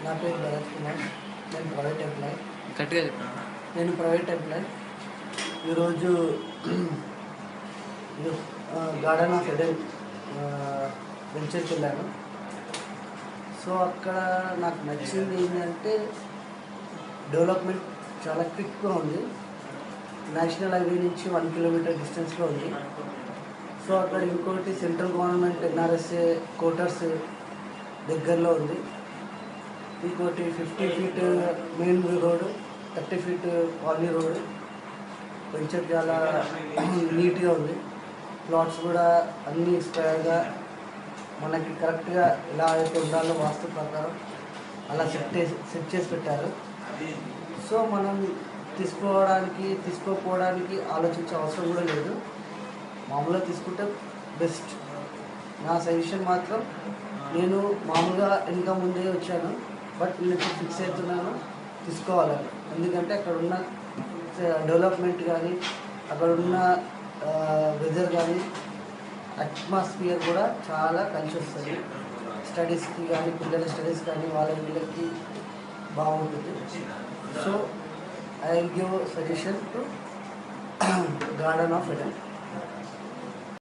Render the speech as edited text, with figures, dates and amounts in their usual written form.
నా పేరు భరత్ కుమార్. నేను ప్రైవేట్ ఎంప్లాయ్. గట్టిగా చెప్పండి. నేను ప్రైవేట్ ఎంప్లాయ్. ఈరోజు గార్డెన్ ఆఫ్ ఎడెన్ వెంచర్కి వెళ్ళాను. సో అక్కడ నాకు నచ్చింది ఏంటంటే డెవలప్మెంట్ చాలా క్విక్గా ఉంది. నేషనల్ హైవే నుంచి 1 కిలోమీటర్ డిస్టెన్స్లో ఉంది. సో అక్కడ ఇంకోటి సెంట్రల్ గవర్నమెంట్ ఎన్ఆర్ఎస్ఏ క్వార్టర్స్ దగ్గరలో ఉంది. ఇంకోటి 50 feet main road, 30 feet colony road. కొంచెం చాలా నీట్గా ఉంది. ప్లాట్స్ కూడా అన్నీ స్క్వేర్గా మనకి కరెక్ట్గా ఎలా అయితే ఉండాలో వాస్తు ప్రకారం అలా సెట్ చేసి పెట్టారు. సో మనం తీసుకోకపోవడానికి ఆలోచించే అవసరం కూడా లేదు. మామూలుగా తీసుకుంటే బెస్ట్. నా సజెషన్ మాత్రం, నేను మామూలుగా ఇంకా ముందే వచ్చాను, బట్ నేను ఫిక్స్ అవుతున్నాను తీసుకోవాలని. ఎందుకంటే అక్కడ ఉన్న డెవలప్మెంట్ కానీ, అక్కడ ఉన్న వెదర్ కానీ, అట్మాస్ఫియర్ కూడా చాలా కలిసి వస్తుంది. స్టడీస్కి కానీ, పిల్లల స్టడీస్ కానీ వాళ్ళ వీళ్ళకి బాగుంటుంది. So I will give suggestion to garden of Aiden.